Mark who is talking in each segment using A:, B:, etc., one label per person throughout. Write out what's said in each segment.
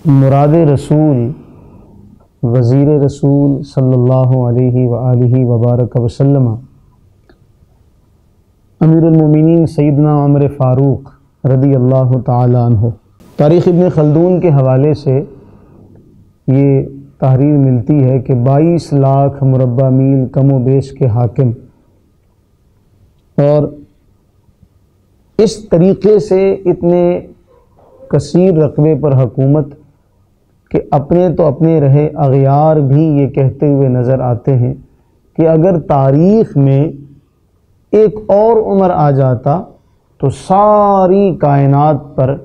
A: مراد رسول وزیر رسول صلی اللہ علیہ وآلہ وبارک وسلم امیر المومنین سیدنا عمر فاروق رضی اللہ تعالی عنہ۔ تاریخ ابن خلدون کے حوالے سے یہ تحریر ملتی ہے کہ 22 لاکھ مربع میل کم و بیش کے حاکم، اور اس طریقے سے اتنے کثیر رقبے پر حکومت کہ اپنے تو اپنے رہے اغیار بھی یہ کہتے ہوئے نظر آتے ہیں کہ اگر تاریخ میں ایک اور عمر آ جاتا تو ساری کائنات پر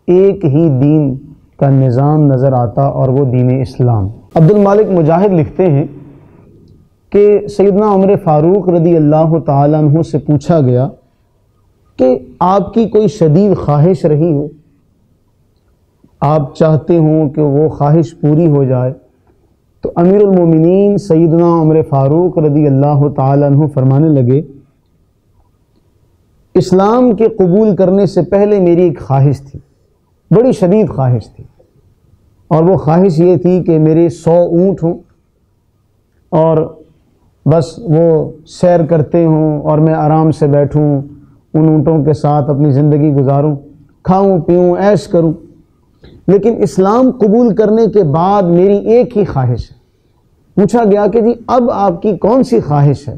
A: ایک ہی دین کا نظام نظر آتا، اور وہ دین اسلام۔ عبد المالک مجاہد لکھتے ہیں کہ سیدنا عمر فاروق رضی اللہ تعالیٰ عنہ سے پوچھا گیا کہ آپ کی کوئی شدید خواہش رہی ہو، آپ چاہتے ہوں کہ وہ خواہش پوری ہو جائے، تو امیر المومنین سیدنا عمر فاروق رضی اللہ تعالیٰ عنہ فرمانے لگے، اسلام کے قبول کرنے سے پہلے میری ایک خواہش تھی، بڑی شدید خواہش تھی، اور وہ خواہش یہ تھی کہ میرے 100 اونٹ ہوں اور بس وہ سیر کرتے ہوں اور میں آرام سے بیٹھوں، ان اونٹوں کے ساتھ اپنی زندگی گزاروں، کھاؤں پیوں عیش کروں۔ لیکن اسلام قبول کرنے کے بعد میری ایک ہی خواہش ہے۔ پوچھا گیا کہ جی اب آپ کی کون سی خواہش ہے؟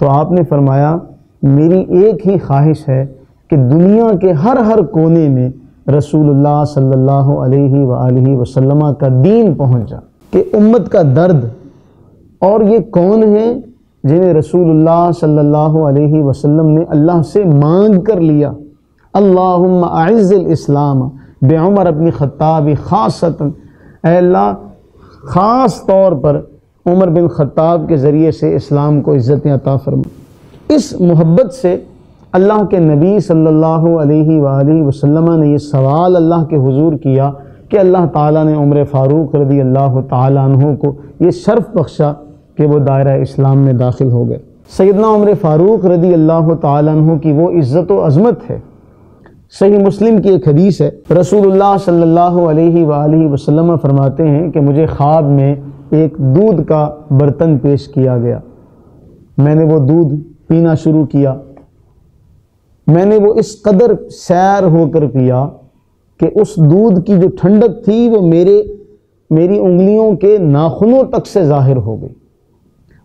A: تو آپ نے فرمایا میری ایک ہی خواہش ہے کہ دنیا کے ہر کونے میں رسول اللہ صلی اللہ علیہ وآلہ وسلم کا دین پہنچ جائے، کہ امت کا درد، اور یہ کون ہیں جنہیں رسول اللہ صلی اللہ علیہ وسلم نے اللہ سے مانگ کر لیا، اللہم اعز الاسلام بعمر بن خطاب خاصتاً، اے اللہ خاص طور پر عمر بن خطاب کے ذریعے سے اسلام کو عزت عطا فرما۔ اس محبت سے اللہ کے نبی صلی اللہ علیہ وآلہ وسلم نے یہ سوال اللہ کے حضور کیا کہ اللہ تعالیٰ نے عمر فاروق رضی اللہ تعالیٰ عنہ کو یہ شرف بخشا کہ وہ دائرہ اسلام میں داخل ہو گئے۔ سیدنا عمر فاروق رضی اللہ تعالیٰ عنہ کی وہ عزت و عظمت ہے۔ صحیح مسلم کی ایک حدیث ہے، رسول اللہ صلی اللہ علیہ وآلہ وسلم فرماتے ہیں کہ مجھے خواب میں ایک دودھ کا برتن پیش کیا گیا، میں نے وہ دودھ پینا شروع کیا، میں نے وہ اس قدر سیر ہو کر پیا کہ اس دودھ کی جو ٹھنڈک تھی وہ میری انگلیوں کے ناخنوں تک سے ظاہر ہو گئی،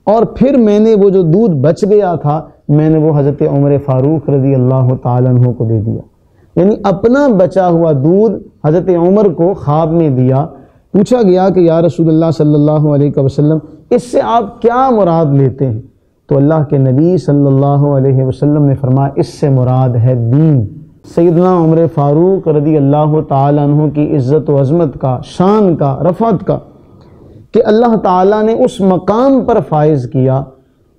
A: اور پھر میں نے وہ جو دودھ بچ گیا تھا میں نے وہ حضرت عمر فاروق رضی اللہ تعالیٰ عنہ کو دے دیا، یعنی اپنا بچا ہوا دودھ حضرت عمر کو خواب میں دیا۔ پوچھا گیا کہ یا رسول اللہ صلی اللہ علیہ وسلم اس سے آپ کیا مراد لیتے ہیں؟ تو اللہ کے نبی صلی اللہ علیہ وسلم نے فرمایا اس سے مراد ہے دین۔ سیدنا عمر فاروق رضی اللہ تعالیٰ عنہ کی عزت و عظمت کا، شان کا، رفعت کا، کہ اللہ تعالیٰ نے اس مقام پر فائز کیا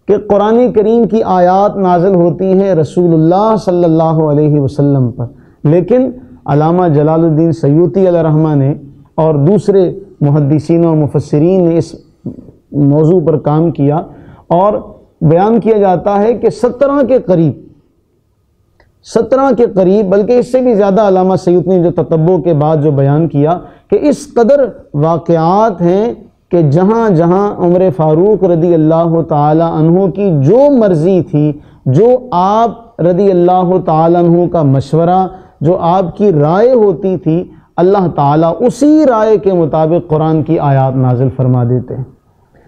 A: کہ قرآن کریم کی آیات نازل ہوتی ہیں رسول اللہ صلی اللہ علیہ وسلم پر، لیکن علامہ جلال الدین سیوطی علیہ رحمہ نے اور دوسرے محدثین و مفسرین نے اس موضوع پر کام کیا، اور بیان کیا جاتا ہے کہ 17 کے قریب بلکہ اس سے بھی زیادہ علامہ سیوطی نے جو تتبع کے بعد جو بیان کیا کہ اس قدر واقعات ہیں کہ جہاں جہاں عمر فاروق رضی اللہ تعالی عنہ کی جو مرضی تھی، جو آپ رضی اللہ تعالی عنہ کا مشورہ، جو آپ کی رائے ہوتی تھی، اللہ تعالیٰ اسی رائے کے مطابق قرآن کی آیات نازل فرما دیتے ہیں۔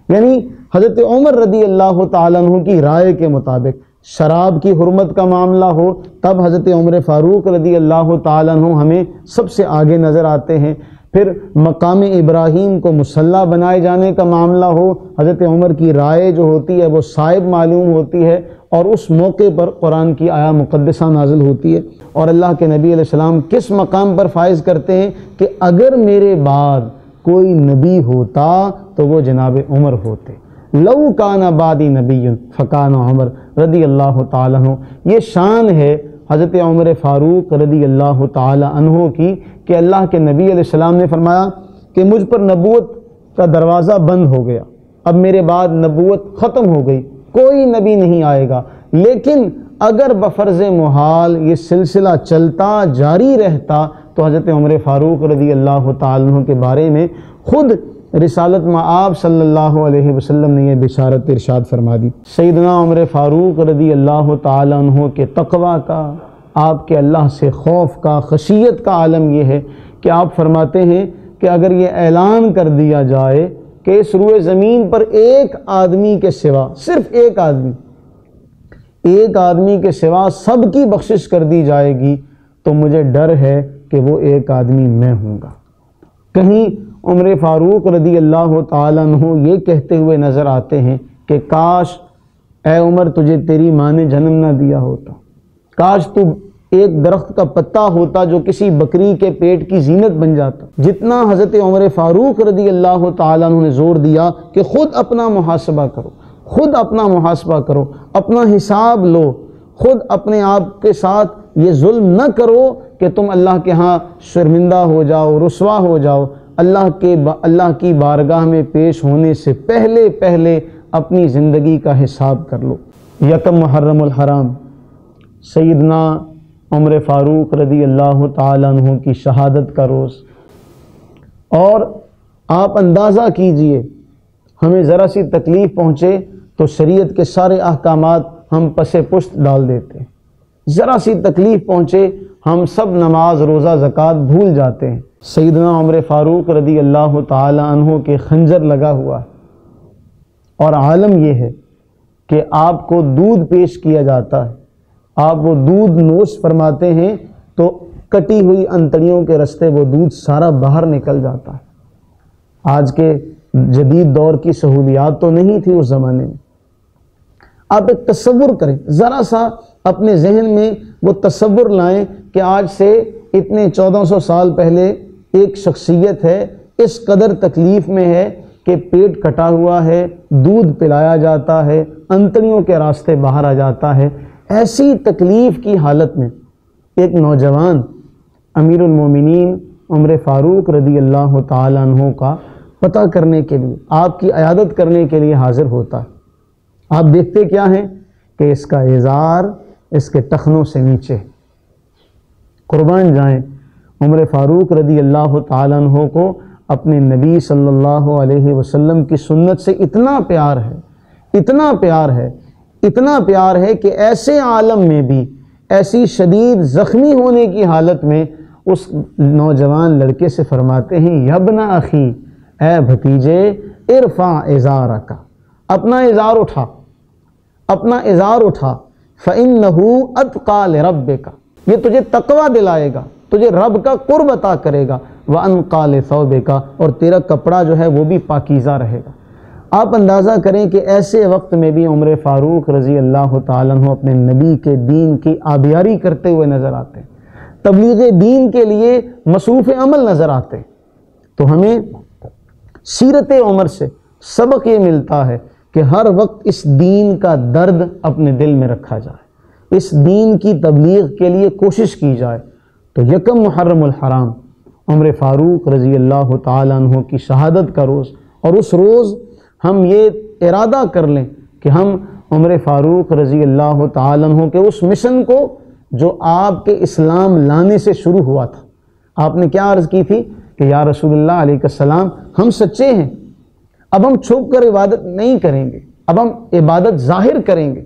A: یعنی حضرت عمر رضی اللہ تعالیٰ عنہ کی رائے کے مطابق شراب کی حرمت کا معاملہ ہو تب حضرت عمر فاروق رضی اللہ تعالیٰ عنہ ہمیں سب سے آگے نظر آتے ہیں، پھر مقام ابراہیم کو مصلی بنائے جانے کا معاملہ ہو، حضرت عمر کی رائے جو ہوتی ہے وہ صائب معلوم ہوتی ہے، اور اس موقع پر قرآن کی آیا مقدسہ نازل ہوتی ہے، اور اللہ کے نبی علیہ السلام کس مقام پر فائز کرتے ہیں کہ اگر میرے بعد کوئی نبی ہوتا تو وہ جناب عمر ہوتے، لو کان بعدی نبی فکان عمر رضی اللہ تعالیٰ عنہ۔ یہ شان ہے حضرت عمر فاروق رضی اللہ تعالیٰ عنہ کی کہ اللہ کے نبی علیہ السلام نے فرمایا کہ مجھ پر نبوت کا دروازہ بند ہو گیا، اب میرے بعد نبوت ختم ہو گئی، کوئی نبی نہیں آئے گا، لیکن اگر بفرض محال یہ سلسلہ چلتا جاری رہتا تو حضرت عمر فاروق رضی اللہ تعالیٰ عنہ کے بارے میں خود رسالت مآب صلی اللہ علیہ وسلم نے یہ بشارت ارشاد فرما دی۔ سیدنا عمر فاروق رضی اللہ تعالیٰ عنہ کے تقویٰ کا، آپ کے اللہ سے خوف کا، خشیت کا عالم یہ ہے کہ آپ فرماتے ہیں کہ اگر یہ اعلان کر دیا جائے کہ اس روئے زمین پر ایک آدمی کے سوا، صرف ایک آدمی کے سوا سب کی بخشش کر دی جائے گی، تو مجھے ڈر ہے کہ وہ ایک آدمی میں ہوں گا۔ کہیں عمر فاروق رضی اللہ تعالیٰ عنہ یہ کہتے ہوئے نظر آتے ہیں کہ کاش اے عمر تجھے تیری ماں نے جنم نہ دیا ہوتا، کاش تو ایک درخت کا پتا ہوتا جو کسی بکری کے پیٹ کی زینت بن جاتا۔ جتنا حضرت عمر فاروق رضی اللہ تعالیٰ عنہ نے زور دیا کہ خود اپنا محاسبہ کرو، خود اپنا محاسبہ کرو، اپنا حساب لو، خود اپنے آپ کے ساتھ یہ ظلم نہ کرو کہ تم اللہ کے ہاں شرمندہ ہو جاؤ، رسوا ہو جاؤ۔ اللہ کی بارگاہ میں پیش ہونے سے پہلے اپنی زندگی کا حساب کر لو۔ یکم محرم الحرام سیدنا عمر فاروق رضی اللہ تعالیٰ عنہ کی شہادت کا روز، اور آپ اندازہ کیجئے ہمیں ذرا سی تکلیف پہنچے تو شریعت کے سارے احکامات ہم پس پشت ڈال دیتے ہیں، ذرا سی تکلیف پہنچے ہم سب نماز روزہ زکوٰۃ بھول جاتے ہیں۔ سیدنا عمر فاروق رضی اللہ تعالیٰ عنہ کے خنجر لگا ہوا ہے، اور عالم یہ ہے کہ آپ کو دودھ پیش کیا جاتا ہے، آپ وہ دودھ نوش فرماتے ہیں تو کٹی ہوئی انتڑیوں کے رستے وہ دودھ سارا باہر نکل جاتا ہے۔ آج کے جدید دور کی سہولیات تو نہیں تھی اس زمانے میں۔ آپ ایک تصور کریں، ذرا سا اپنے ذہن میں وہ تصور لائیں کہ آج سے اتنے 1400 سال پہلے ایک شخصیت ہے، اس قدر تکلیف میں ہے کہ پیٹ کٹا ہوا ہے، دودھ پلایا جاتا ہے، انتڑیوں کے راستے باہر آ جاتا ہے۔ ایسی تکلیف کی حالت میں ایک نوجوان امیر المومنین عمر فاروق رضی اللہ تعالیٰ عنہ کا پتہ کرنے کے لیے، آپ کی عیادت کرنے کے لیے حاضر ہوتا ہے۔ آپ دیکھتے کیا ہیں کہ اس کا ازار اس کے ٹخنوں سے نیچے۔ قربان جائیں، عمر فاروق رضی اللہ تعالیٰ عنہ کو اپنے نبی صلی اللہ علیہ وسلم کی سنت سے اتنا پیار ہے کہ ایسے عالم میں بھی، ایسی شدید زخمی ہونے کی حالت میں اس نوجوان لڑکے سے فرماتے ہیں، یبن اخی، اے بھتیجے، ارفع ازارک، اپنا ازار اٹھا، فإنہ اتقی لربک، یہ تجھے تقوی دلائے گا، تجھے رب کا قرب عطا کرے گا، وانقی لثوبک، اور تیرا کپڑا جو ہے وہ بھی پاکیزہ رہے گا۔ آپ اندازہ کریں کہ ایسے وقت میں بھی عمر فاروق رضی اللہ تعالیٰ عنہ اپنے نبی کے دین کی آبیاری کرتے ہوئے نظر آتے ہیں، تبلیغ دین کے لیے مصروف عمل نظر آتے ہیں۔ تو ہمیں سیرت عمر سے سبق یہ ملتا ہے کہ ہر وقت اس دین کا درد اپنے دل میں رکھا جائے، اس دین کی تبلیغ کے لیے کوشش کی جائے۔ تو یکم محرم الحرام عمر فاروق رضی اللہ تعالیٰ عنہ کی شہادت کا روز، اور اس روز ہم یہ ارادہ کر لیں کہ ہم عمر فاروق رضی اللہ تعالیٰ عنہ کے اس مشن کو جو آپ کے اسلام لانے سے شروع ہوا تھا، آپ نے کیا عرض کی تھی کہ یا رسول اللہ علیہ السلام، ہم سچے ہیں، اب ہم چھپ کر عبادت نہیں کریں گے، اب ہم عبادت ظاہر کریں گے۔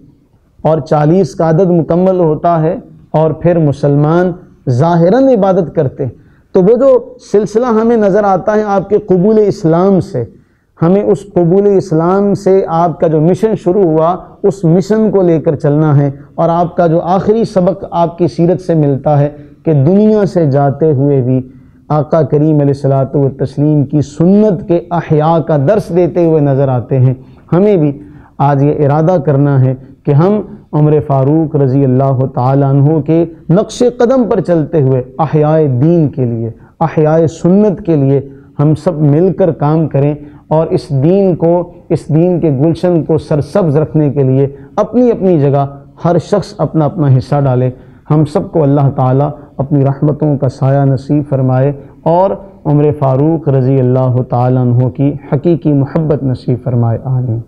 A: اور 40 کا عدد مکمل ہوتا ہے اور پھر مسلمان ظاہراً عبادت کرتے ہیں۔ تو وہ جو سلسلہ ہمیں نظر آتا ہے آپ کے قبول اسلام سے، ہمیں اس قبول اسلام سے آپ کا جو مشن شروع ہوا، اس مشن کو لے کر چلنا ہے۔ اور آپ کا جو آخری سبق آپ کی سیرت سے ملتا ہے کہ دنیا سے جاتے ہوئے بھی آقا کریم علیہ الصلوۃ والتسلیم کی سنت کے احیاء کا درس دیتے ہوئے نظر آتے ہیں۔ ہمیں بھی آج یہ ارادہ کرنا ہے کہ ہم عمر فاروق رضی اللہ تعالیٰ عنہ کے نقش قدم پر چلتے ہوئے احیاء دین کے لیے، احیاء سنت کے لیے ہم سب مل کر کام کریں، اور اس دین کے گلشن کو سرسبز رکھنے کے لیے اپنی اپنی جگہ ہر شخص اپنا اپنا حصہ ڈالے۔ ہم سب کو اللہ تعالیٰ اپنی رحمتوں کا سایہ نصیب فرمائے، اور عمر فاروق رضی اللہ تعالیٰ عنہ کی حقیقی محبت نصیب فرمائے، آمین۔